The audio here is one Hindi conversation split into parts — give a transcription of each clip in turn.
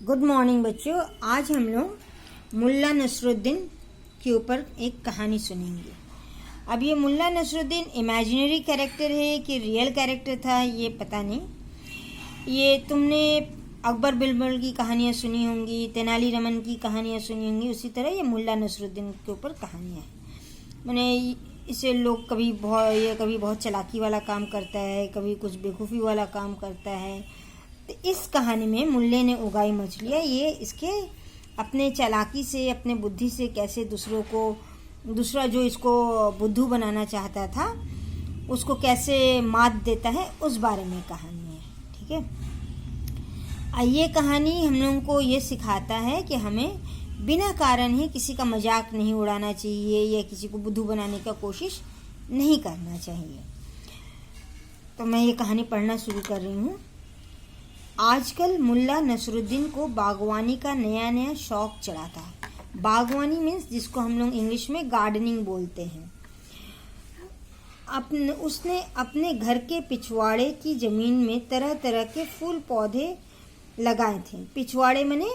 गुड मॉर्निंग बच्चों। आज हम लोग मुल्ला नसरुद्दीन के ऊपर एक कहानी सुनेंगे। अब ये मुल्ला नसरुद्दीन इमेजिनरी कैरेक्टर है कि रियल कैरेक्टर था ये पता नहीं। ये तुमने अकबर बिरबल की कहानियाँ सुनी होंगी, तेनालीरामन की कहानियाँ सुनी होंगी, उसी तरह ये मुल्ला नसरुद्दीन के ऊपर कहानियाँ हैं। मैंने इसे लोग कभी बहुत चालाकी वाला काम करता है, कभी कुछ बेवकूफ़ी वाला काम करता है। तो इस कहानी में मुल्ले ने उगाई मछलियाँ, ये इसके अपने चालाकी से, अपने बुद्धि से कैसे दूसरा जो इसको बुद्धू बनाना चाहता था उसको कैसे मात देता है, उस बारे में कहानी है। ठीक है। ये कहानी हम लोगों को ये सिखाता है कि हमें बिना कारण ही किसी का मजाक नहीं उड़ाना चाहिए या किसी को बुद्धू बनाने का कोशिश नहीं करना चाहिए। तो मैं ये कहानी पढ़ना शुरू कर रही हूँ। आजकल मुल्ला नसरुद्दीन को बागवानी का नया नया शौक चढ़ा था। बागवानी मीन्स जिसको हम लोग इंग्लिश में गार्डनिंग बोलते हैं। उसने अपने घर के पिछवाड़े की ज़मीन में तरह तरह के फूल पौधे लगाए थे। पिछवाड़े माने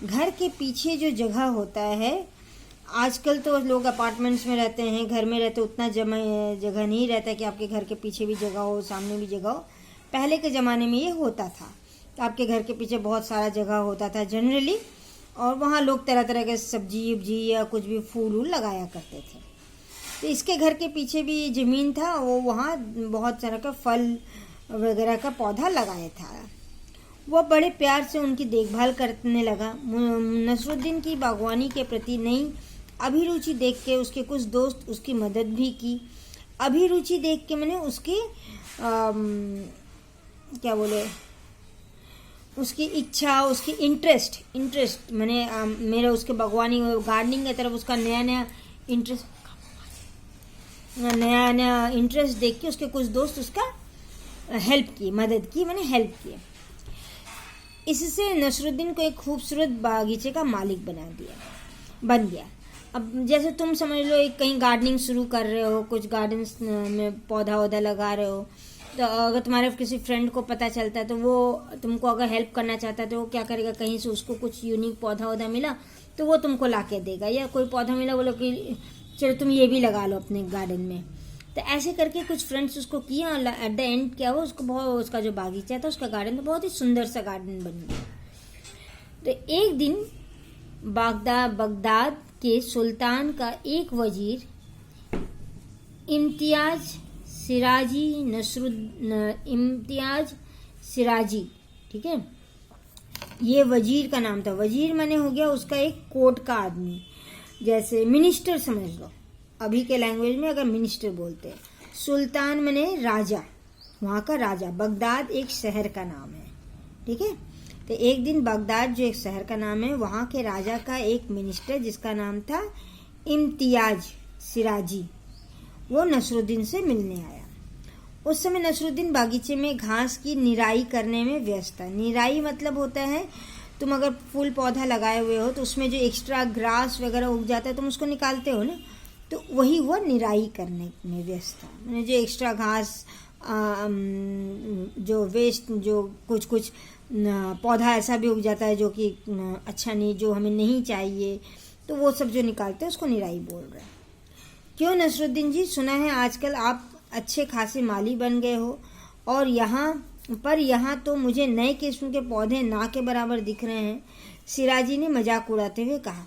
घर के पीछे जो जगह होता है। आजकल तो लोग अपार्टमेंट्स में रहते हैं, घर में रहते, उतना जगह नहीं रहता कि आपके घर के पीछे भी जगह हो, सामने भी जगह हो। पहले के ज़माने में ये होता था। तो आपके घर के पीछे बहुत सारा जगह होता था जनरली, और वहाँ लोग तरह तरह के सब्जी उब्जी या कुछ भी फूल वूल लगाया करते थे। तो इसके घर के पीछे भी ज़मीन था, वो वहाँ बहुत सारा का फल वगैरह का पौधा लगाया था। वह बड़े प्यार से उनकी देखभाल करने लगा। नसरुद्दीन की बागवानी के प्रति नई अभिरुचि देख के उसके कुछ दोस्त उसकी मदद भी की। अभिरुचि देख के मैंने उसकी क्या बोले, उसकी इच्छा, उसकी इंटरेस्ट मैंने मेरा उसके बागवानी गार्डनिंग की तरफ उसका नया नया इंटरेस्ट देख के उसके कुछ दोस्त उसका मदद की, मैंने हेल्प की। इससे नसरुद्दीन को एक खूबसूरत बागीचे का मालिक बन गया। अब जैसे तुम समझ लो, एक कहीं गार्डनिंग शुरू कर रहे हो, कुछ गार्डन्स में पौधा वौधा लगा रहे हो, तो अगर तुम्हारे किसी फ्रेंड को पता चलता है तो वो तुमको अगर हेल्प करना चाहता है तो वो क्या करेगा, कहीं से उसको कुछ यूनिक पौधा वौधा मिला तो वो तुमको ला के देगा, या कोई पौधा मिला बोलो कि चलो तुम ये भी लगा लो अपने गार्डन में। तो ऐसे करके कुछ फ्रेंड्स उसको किया, और एट द एंड क्या हुआ, उसका जो बागीचा था, उसका गार्डन, तो बहुत ही सुंदर सा गार्डन बन गया। तो एक दिन बगदाद के सुल्तान का एक वजीर इम्तियाज सिराजी, ठीक है, ये वजीर का नाम था। वजीर माने हो गया उसका एक कोर्ट का आदमी, जैसे मिनिस्टर समझ लो, अभी के लैंग्वेज में अगर मिनिस्टर बोलते हैं। सुल्तान माने राजा, वहाँ का राजा। बगदाद एक शहर का नाम है, ठीक है। तो एक दिन बगदाद जो एक शहर का नाम है, वहाँ के राजा का एक मिनिस्टर जिसका नाम था इम्तियाज सिराजी, वो नसरुद्दीन से मिलने आया। उस समय नसरुद्दीन बागीचे में घास की निराई करने में व्यस्त था। निराई मतलब होता है, तुम अगर फूल पौधा लगाए हुए हो तो उसमें जो एक्स्ट्रा ग्रास वगैरह उग जाता है तुम उसको निकालते हो ना, तो वही वो निराई करने में व्यस्त था। मैंने जो एक्स्ट्रा घास, जो वेस्ट, जो कुछ पौधा ऐसा भी उग जाता है जो कि अच्छा नहीं, जो हमें नहीं चाहिए, तो वो सब जो निकालते हैं उसको निराई बोल रहे हैं। क्यों नसरुद्दीन जी, सुना है आजकल आप अच्छे खासे माली बन गए हो, और यहाँ तो मुझे नए किस्म के पौधे ना के बराबर दिख रहे हैं, सिराजी ने मजाक उड़ाते हुए कहा।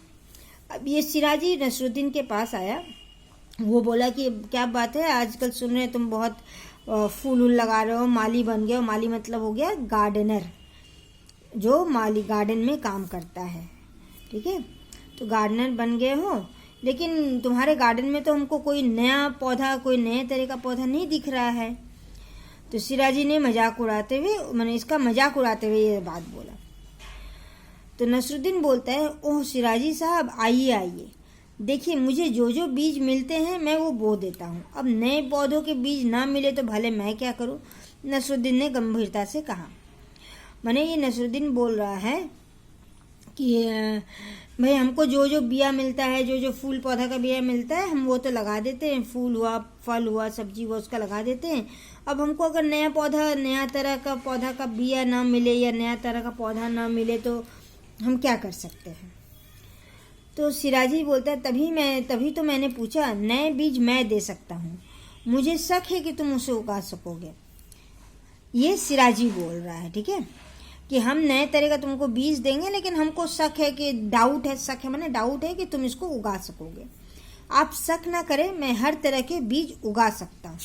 अब ये सिराजी नसरुद्दीन के पास आया। वो बोला कि क्या बात है, आजकल सुन रहे हैं तुम बहुत फूल उल लगा रहे हो, माली बन गए हो। माली मतलब हो गया गार्डनर, जो माली गार्डन में काम करता है, ठीक है। तो गार्डनर बन गए हो, लेकिन तुम्हारे गार्डन में तो हमको कोई नया पौधा, कोई नए तरह का पौधा नहीं दिख रहा है। तो सिराजी ने मजाक उड़ाते हुए ये बात बोला। तो नसरुद्दीन बोलता है, ओह सिराजी साहब, आइए, देखिए मुझे जो बीज मिलते हैं मैं वो बो देता हूँ। अब नए पौधों के बीज ना मिले तो भले मैं क्या करूँ। नसरुद्दीन ने गंभीरता से कहा। माने ये नसरुद्दीन बोल रहा है कि भाई हमको जो बिया मिलता है, जो फूल पौधा का बिया मिलता है, हम वो तो लगा देते हैं, फूल हुआ, फल हुआ, सब्जी हुआ, उसका लगा देते हैं। अब हमको अगर नया तरह का पौधा का बिया ना मिले या नया तरह का पौधा ना मिले तो हम क्या कर सकते हैं। तो सिराजी बोलता है तभी तो मैंने पूछा, नए बीज मैं दे सकता हूँ, मुझे शक है कि तुम उसे उगा सकोगे। ये सिराजी बोल रहा है, ठीक है, कि हम नए तरह का तुमको बीज देंगे, लेकिन हमको शक है कि डाउट है कि तुम इसको उगा सकोगे। आप शक ना करें, मैं हर तरह के बीज उगा सकता हूँ।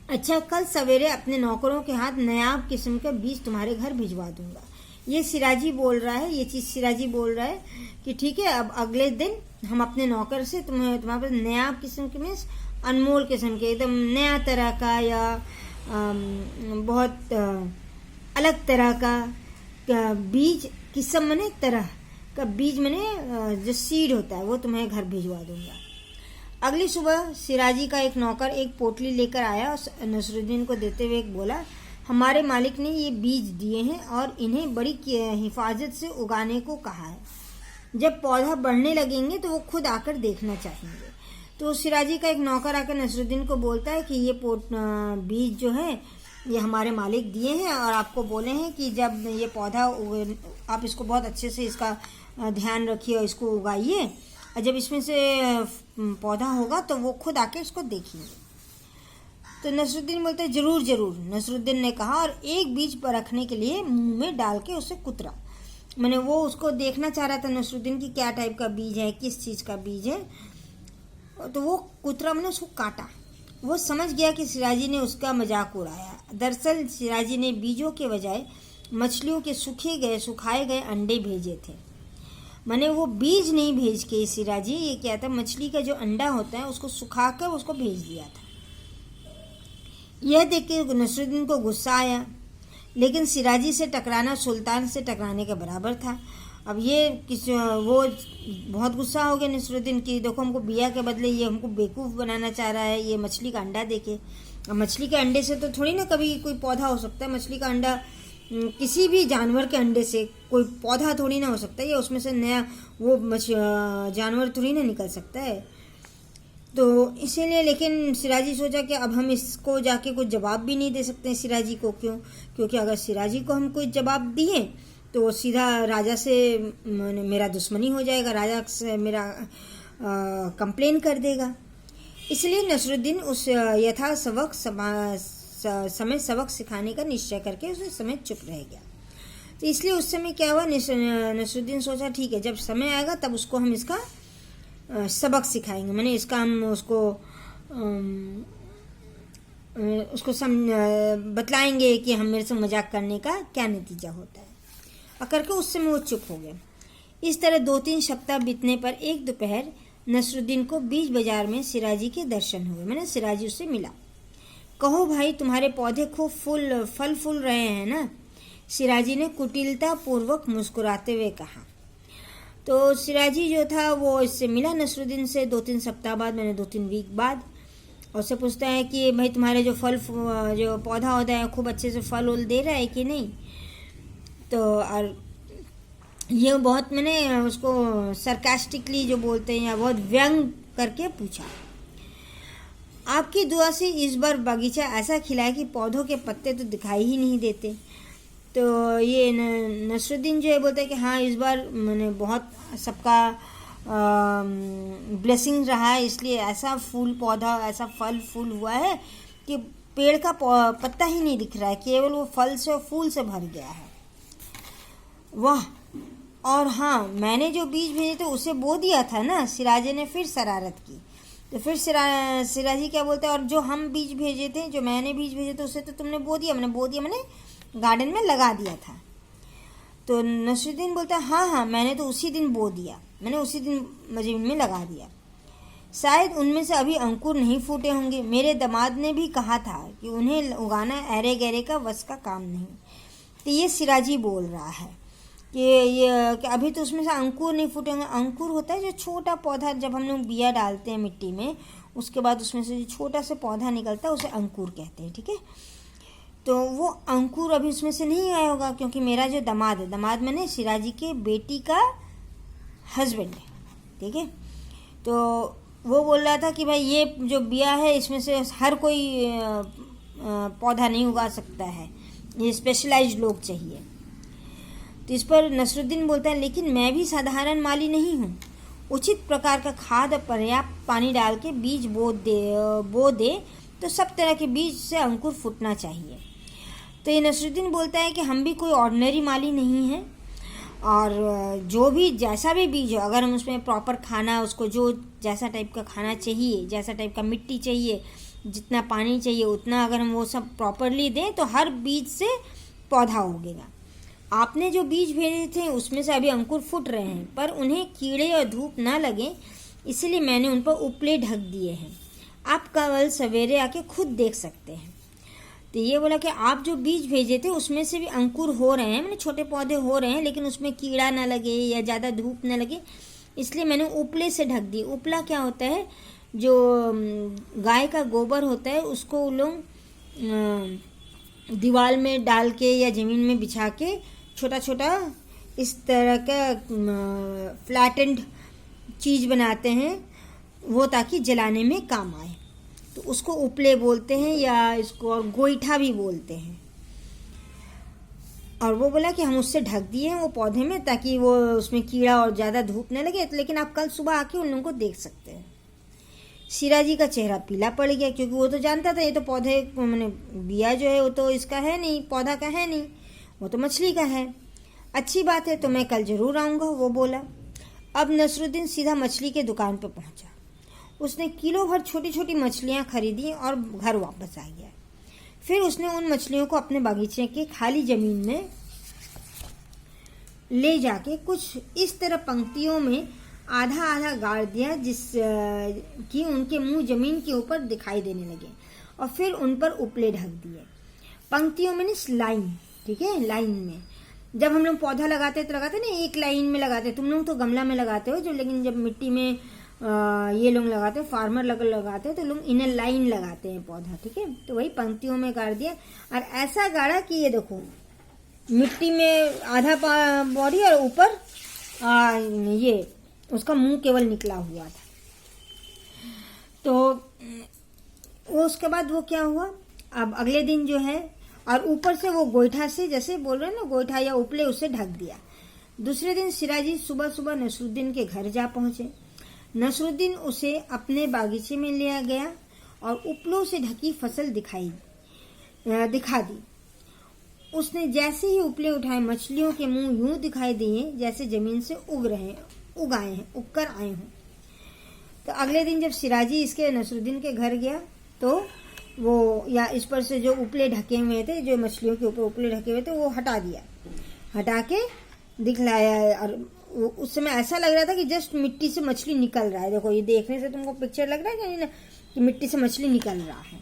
अच्छा, कल सवेरे अपने नौकरों के हाथ नायाब किस्म का बीज तुम्हारे घर भिजवा दूंगा। ये सिराजी बोल रहा है, ये चीज़ सिराजी बोल रहा है कि ठीक है, अब अगले दिन हम अपने नौकर से तुम्हारे पास नायाब किस्म के मीन्स अनमोल किस्म के, एकदम नया तरह का या बहुत अलग तरह का बीज, किस्म मने तरह का बीज मने जो सीड होता है, वो तुम्हें घर भिजवा दूंगा। अगली सुबह सिराजी का एक नौकर एक पोटली लेकर आया और नसरुद्दीन को देते हुए बोला, हमारे मालिक ने ये बीज दिए हैं और इन्हें बड़ी हिफाजत से उगाने को कहा है। जब पौधा बढ़ने लगेंगे तो वो खुद आकर देखना चाहेंगे। तो सिराजी का एक नौकर आकर नसरुद्दीन को बोलता है कि ये बीज जो है ये हमारे मालिक दिए हैं और आपको बोले हैं कि जब ये पौधा आप इसको बहुत अच्छे से इसका ध्यान रखिए और इसको उगाइए, और जब इसमें से पौधा होगा तो वो खुद आके इसको देखेंगे। तो नसरुद्दीन बोलते हैं, जरूर जरूर, नसरुद्दीन ने कहा, और एक बीज पर रखने के लिए मुंह में डाल के उसे कुतरा। मैंने वो उसको देखना चाह रहा था नसरुद्दीन की क्या टाइप का बीज है, किस चीज़ का बीज है, तो वो कुतरा, मैंने उसको काटा। वो समझ गया कि सिराजी ने उसका मजाक उड़ाया। दरअसल सिराजी ने बीजों के बजाय मछलियों के सुखाए गए अंडे भेजे थे। मैंने वो बीज नहीं भेज के सिराजी ये क्या था, मछली का जो अंडा होता है उसको सुखाकर उसको भेज दिया था। यह देख के नसरुद्दीन को गुस्सा आया, लेकिन सिराजी से टकराना सुल्तान से टकराने के बराबर था। अब ये वो बहुत गुस्सा हो गया नसरुद्दीन की, देखो हमको बिया के बदले ये हमको बेवकूफ़ बनाना चाह रहा है, ये मछली का अंडा देके। अब मछली के अंडे से तो थोड़ी ना कभी कोई पौधा हो सकता है, मछली का अंडा किसी भी जानवर के अंडे से कोई पौधा थोड़ी ना हो सकता है, या उसमें से नया वो जानवर थोड़ी ना निकल सकता है। तो इसीलिए, लेकिन सिराजी सोचा कि अब हम इसको जाके कोई जवाब भी नहीं दे सकते सिराजी को। क्योंकि अगर सिराजी को हम कोई जवाब दिए तो सीधा राजा से मेरा दुश्मनी हो जाएगा, राजा से मेरा कंप्लेन कर देगा। इसलिए नसरुद्दीन उस यथा समय सबक सिखाने का निश्चय करके उस समय चुप रह गया। तो इसलिए उस समय क्या हुआ, नसरुद्दीन सोचा ठीक है, जब समय आएगा तब उसको हम इसका सबक सिखाएंगे, मैंने इसका हम उसको बतलाएंगे कि हम मेरे से मजाक करने का क्या नतीजा होता है। और करके उस समय वो चुप हो गया। इस तरह 2-3 सप्ताह बीतने पर एक दोपहर नसरुद्दीन को बीच बाजार में सिराजी के दर्शन हुए। मैंने सिराजी उससे मिला। कहो भाई, तुम्हारे पौधे खूब फल फूल रहे हैं ना, सिराजी ने कुटिलता पूर्वक मुस्कुराते हुए कहा। तो सिराजी जो था वो इससे मिला नसरुद्दीन से 2-3 सप्ताह बाद, मैंने 2-3 वीक बाद, और उससे पूछता है कि भाई तुम्हारे जो पौधा होता है खूब अच्छे से फल उल दे रहा है कि नहीं। तो और ये बहुत, मैंने उसको सरकास्टिकली जो बोलते हैं या बहुत व्यंग करके पूछा। आपकी दुआ से इस बार बगीचा ऐसा खिला है कि पौधों के पत्ते तो दिखाई ही नहीं देते। तो ये नसरुद्दीन जो है बोलता है कि हाँ, इस बार मैंने बहुत सबका ब्लेसिंग रहा है, इसलिए ऐसा फूल पौधा, ऐसा फल फूल हुआ है कि पेड़ का पत्ता ही नहीं दिख रहा है, केवल वो फल से और फूल से भर गया है। वाह! और हाँ, मैंने जो बीज भेजे थे उसे बो दिया था ना, सिराजी ने फिर शरारत की। तो फिर सिराजी क्या बोलते हैं, और जो हम बीज भेजे थे, जो मैंने बीज भेजे थे उसे तो तुमने बो दिया। मैंने गार्डन में लगा दिया था। तो नसरुद्दीन बोलता है हाँ, मैंने तो उसी दिन बो दिया, मैंने उसी दिन ज़मीन में लगा दिया। शायद उनमें से अभी अंकुर नहीं फूटे होंगे। मेरे दामाद ने भी कहा था कि उन्हें उगाना ऐरे गहरे का वश का काम नहीं। तो ये सिराजी बोल रहा है कि अभी तो उसमें से अंकुर नहीं फूटेंगे। अंकुर होता है जो छोटा पौधा, जब हम लोग बिया डालते हैं मिट्टी में, उसके बाद उसमें से जो छोटा सा पौधा निकलता है उसे अंकुर कहते हैं, ठीक है। तो वो अंकुर अभी उसमें से नहीं आया होगा, क्योंकि मेरा जो दामाद है, दामाद मैंने सिराजी के बेटी का हस्बैंड है, ठीक है। तो वो बोल रहा था कि भाई ये जो बिया है इसमें से हर कोई पौधा नहीं उगा सकता है, ये स्पेशलाइज्ड लोग चाहिए। तो इस पर नसरुद्दीन बोलता है, लेकिन मैं भी साधारण माली नहीं हूँ। उचित प्रकार का खाद और पर्याप्त पानी डाल के बीज बो दे तो सब तरह के बीज से अंकुर फूटना चाहिए। तो ये नसरुद्दीन बोलता है कि हम भी कोई ऑर्डिनरी माली नहीं हैं, और जो भी जैसा भी बीज हो, अगर हम उसमें प्रॉपर खाना, उसको जो जैसा टाइप का खाना चाहिए, जैसा टाइप का मिट्टी चाहिए, जितना पानी चाहिए उतना अगर हम वो सब प्रॉपरली दें तो हर बीज से पौधा उगेगा। आपने जो बीज भेजे थे उसमें से अभी अंकुर फूट रहे हैं, पर उन्हें कीड़े और धूप ना लगे इसलिए मैंने उन पर उपले ढक दिए हैं। आप कल सवेरे आके खुद देख सकते हैं। तो ये बोला कि आप जो बीज भेजे थे उसमें से भी अंकुर हो रहे हैं, मैंने छोटे पौधे हो रहे हैं, लेकिन उसमें कीड़ा ना लगे या ज़्यादा धूप ना लगे इसलिए मैंने उपले से ढक दी। उपला क्या होता है? जो गाय का गोबर होता है उसको लोग दीवार में डाल के या ज़मीन में बिछा के छोटा छोटा इस तरह का फ्लैटेंड चीज़ बनाते हैं, वो ताकि जलाने में काम आए, तो उसको उपले बोलते हैं या इसको और गोईठा भी बोलते हैं। और वो बोला कि हम उससे ढक दिए हैं वो पौधे में ताकि वो उसमें कीड़ा और ज़्यादा धूप न लगे, लेकिन आप कल सुबह आके उन लोगों को देख सकते हैं। सिराजी का चेहरा पीला पड़ गया, क्योंकि वो तो जानता था ये तो पौधे मैंने बिया जो है वो तो इसका है नहीं, पौधा का है नहीं, वो तो मछली का है। अच्छी बात है, तो मैं कल ज़रूर आऊँगा, वो बोला। अब नसरुद्दीन सीधा मछली के दुकान पर पहुँचा। उसने किलो भर छोटी छोटी मछलियाँ खरीदी और घर वापस आ गया। फिर उसने उन मछलियों को अपने बागीचे के खाली ज़मीन में ले जाके कुछ इस तरह पंक्तियों में आधा आधा गाड़ दिया जिस कि उनके मुंह ज़मीन के ऊपर दिखाई देने लगे, और फिर उन पर उपले ढक दिए। पंक्तियों में नहीं, लाइन, ठीक है, लाइन में। जब हम लोग पौधा लगाते तो लगाते ना एक लाइन में लगाते, तुम लोग तो गमला में लगाते हो जो, लेकिन जब मिट्टी में ये लोग लगाते हैं, फार्मर लगाते हैं तो लोग इन्हें लाइन लगाते हैं पौधा, ठीक है। तो वही पंक्तियों में गाड़ दिया, और ऐसा गाड़ा कि ये देखो मिट्टी में आधा बॉडी और ऊपर ये उसका मुंह केवल निकला हुआ था। तो वो उसके बाद वो क्या हुआ, अब अगले दिन जो है, और ऊपर से वो गोईठा से, जैसे बोल रहे हैं ना गोईठा या उपले, उससे ढक दिया। दूसरे दिन सिराजी सुबह सुबह नसरुद्दीन के घर जा पहुंचे। नसरुद्दीन उसे अपने बागीचे में ले गया और उपलों से ढकी फसल दिखा दी। उसने जैसे ही उपले उठाए, मछलियों के मुंह यूं दिखाई दिए जैसे जमीन से उग कर आए हों। तो अगले दिन जब सिराजी इसके नसरुद्दीन के घर गया तो वो, या इस पर से जो उपले ढके हुए थे, जो मछलियों के ऊपर उपले ढके हुए थे, वो हटा के दिखलाया। और उस समय ऐसा लग रहा था कि जस्ट मिट्टी से मछली निकल रहा है। देखो ये देखने से तुमको पिक्चर लग रहा है कि मिट्टी से मछली निकल रहा है।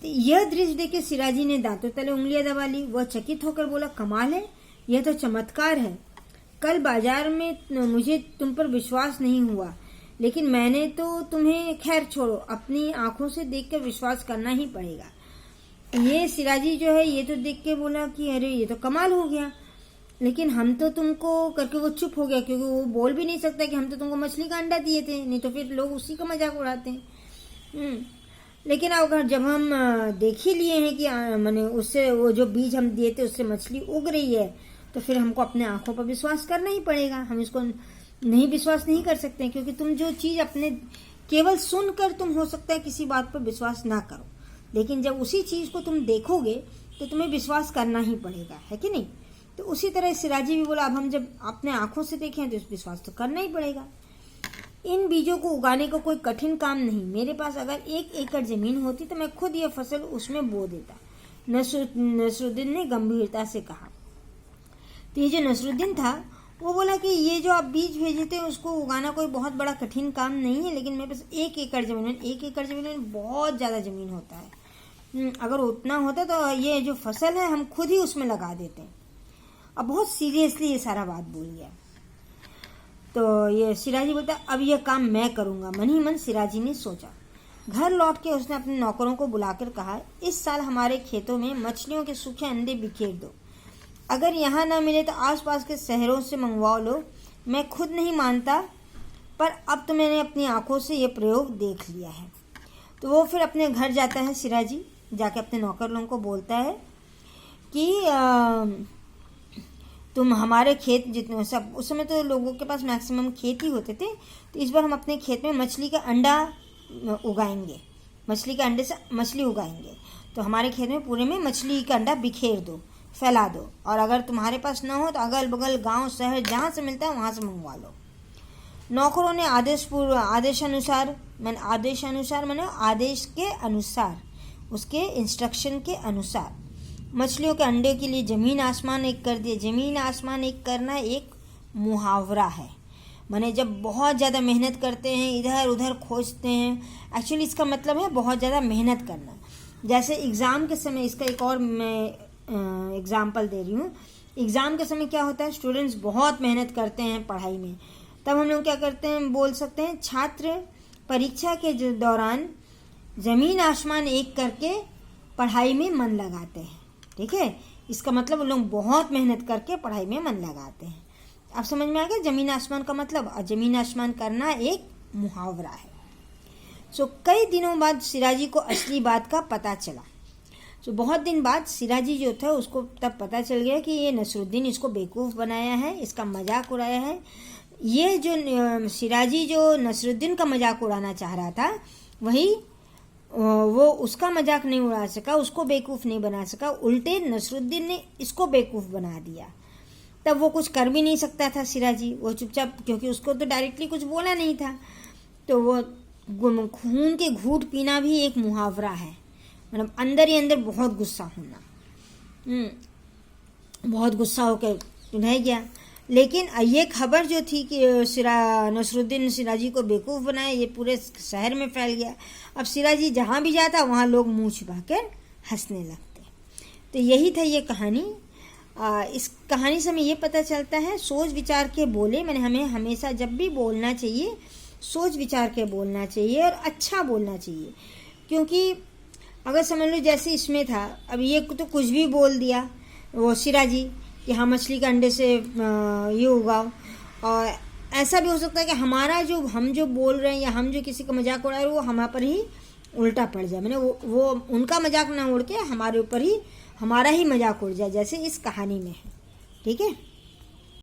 तो यह दृश्य देख के सिराजी ने दांतों तले उंगलियां दबा ली। वह चकित होकर बोला, कमाल है, यह तो चमत्कार है। कल बाजार में मुझे तुम पर विश्वास नहीं हुआ, लेकिन मैंने तो तुम्हें, खैर छोड़ो, अपनी आंखों से देखकर विश्वास करना ही पड़ेगा। ये सिराजी जो है ये तो देख के बोला कि अरे ये तो कमाल हो गया, लेकिन हम तो तुमको, करके वो चुप हो गया, क्योंकि वो बोल भी नहीं सकता कि हम तो तुमको मछली का अंडा दिए थे, नहीं तो फिर लोग उसी का मजाक उड़ाते हैं। लेकिन अगर जब हम देख ही लिए हैं कि मैंने उससे वो जो बीज हम दिए थे उससे मछली उग रही है, तो फिर हमको अपने आंखों पर विश्वास करना ही पड़ेगा। हम इसको नहीं विश्वास नहीं कर सकते, क्योंकि तुम जो चीज़ अपने केवल सुनकर तुम हो सकता है किसी बात पर विश्वास ना करो, लेकिन जब उसी चीज़ को तुम देखोगे तो तुम्हें विश्वास करना ही पड़ेगा, है कि नहीं। तो उसी तरह सिराजी भी बोला, अब हम जब अपने आंखों से देखें तो विश्वास तो करना ही पड़ेगा। इन बीजों को उगाने का कोई कठिन काम नहीं। मेरे पास अगर 1 एकड़ जमीन होती तो मैं खुद यह फसल उसमें बो देता, नसरुद्दीन ने गंभीरता से कहा। तो ये जो नसरुद्दीन था वो बोला कि ये जो आप बीज भेजे थे उसको उगाना कोई बहुत बड़ा कठिन काम नहीं है, लेकिन मेरे पास 1 एकड़ जमीन, 1 एकड़ जमीन में बहुत ज़्यादा ज़मीन होता है। अगर उतना होता तो ये जो फसल है हम खुद ही उसमें लगा देते। अब बहुत सीरियसली ये सारा बात बोल गया। तो ये सिराजी बोलता, अब यह काम मैं करूँगा। मन ही मन सिराजी ने सोचा। घर लौट के उसने अपने नौकरों को बुलाकर कहा, इस साल हमारे खेतों में मछलियों के सूखे अंडे बिखेर दो। अगर यहाँ ना मिले तो आसपास के शहरों से मंगवा लो। मैं खुद नहीं मानता, पर अब तो मैंने अपनी आंखों से ये प्रयोग देख लिया है। तो वो फिर अपने घर जाता है सिराजी, जाके अपने नौकर लोगों को बोलता है कि तुम हमारे खेत जितने सब, उस समय तो लोगों के पास मैक्सिमम खेत ही होते थे, तो इस बार हम अपने खेत में मछली का अंडा उगाएंगे, मछली के अंडे से मछली उगाएंगे। तो हमारे खेत में पूरे में मछली का अंडा बिखेर दो, फैला दो, और अगर तुम्हारे पास ना हो तो अगल बगल गांव शहर जहाँ से मिलता है वहाँ से मंगवा लो। नौकरों ने आदेशानुसार मैंने आदेश के अनुसार, उसके इंस्ट्रक्शन के अनुसार मछलियों के अंडे के लिए ज़मीन आसमान एक कर दिए। ज़मीन आसमान एक करना एक मुहावरा है, माने जब बहुत ज़्यादा मेहनत करते हैं, इधर उधर खोजते हैं, एक्चुअली इसका मतलब है बहुत ज़्यादा मेहनत करना। जैसे एग्ज़ाम के समय, इसका एक और मैं एग्ज़ाम्पल दे रही हूँ। एग्ज़ाम के समय क्या होता है, स्टूडेंट्स बहुत मेहनत करते हैं पढ़ाई में, तब हम लोग क्या करते हैं, बोल सकते हैं छात्र परीक्षा के दौरान ज़मीन आसमान एक करके पढ़ाई में मन लगाते हैं। ठीक है, इसका मतलब उन लोग बहुत मेहनत करके पढ़ाई में मन लगाते हैं। अब समझ में आ गया ज़मीन आसमान का मतलब, और ज़मीन आसमान करना एक मुहावरा है। कई दिनों बाद सिराजी को असली बात का पता चला। बहुत दिन बाद सिराजी जो था उसको तब पता चल गया कि ये नसरुद्दीन इसको बेवकूफ़ बनाया है, इसका मजाक उड़ाया है। ये जो सिराजी जो नसरुद्दीन का मजाक उड़ाना चाह रहा था, वही वो उसका मजाक नहीं उड़ा सका, उसको बेवकूफ़ नहीं बना सका, उल्टे नसरुद्दीन ने इसको बेवकूफ़ बना दिया। तब वो कुछ कर भी नहीं सकता था सिराजी, वो चुपचाप, क्योंकि उसको तो डायरेक्टली कुछ बोला नहीं था। तो वो खून के घूंट पीना भी एक मुहावरा है, मतलब अंदर ही अंदर बहुत गुस्सा होना। बहुत गुस्सा होकर रह गया। लेकिन ये खबर जो थी कि नसरुद्दीन सिराजी को बेवकूफ़ बनाया, ये पूरे शहर में फैल गया। अब सिराजी जहाँ भी जाता वहाँ लोग मुंह छुपाकर हंसने लगते। तो यही था ये कहानी। इस कहानी से हमें ये पता चलता है, सोच विचार के बोले, मैंने हमें हमेशा जब भी बोलना चाहिए सोच विचार के बोलना चाहिए और अच्छा बोलना चाहिए। क्योंकि अगर समझ लो जैसे इसमें था, अब ये तो कुछ भी बोल दिया वो सिराजी कि हाँ मछली के अंडे से ये उगाओ, और ऐसा भी हो सकता है कि हमारा जो हम जो बोल रहे हैं या हम जो किसी का मजाक उड़ा रहे हैं वो हमारे पर ही उल्टा पड़ जाए, मैंने वो उनका मजाक ना उड़ के हमारे ऊपर ही हमारा ही मजाक उड़ जाए, जैसे इस कहानी में है। ठीक है।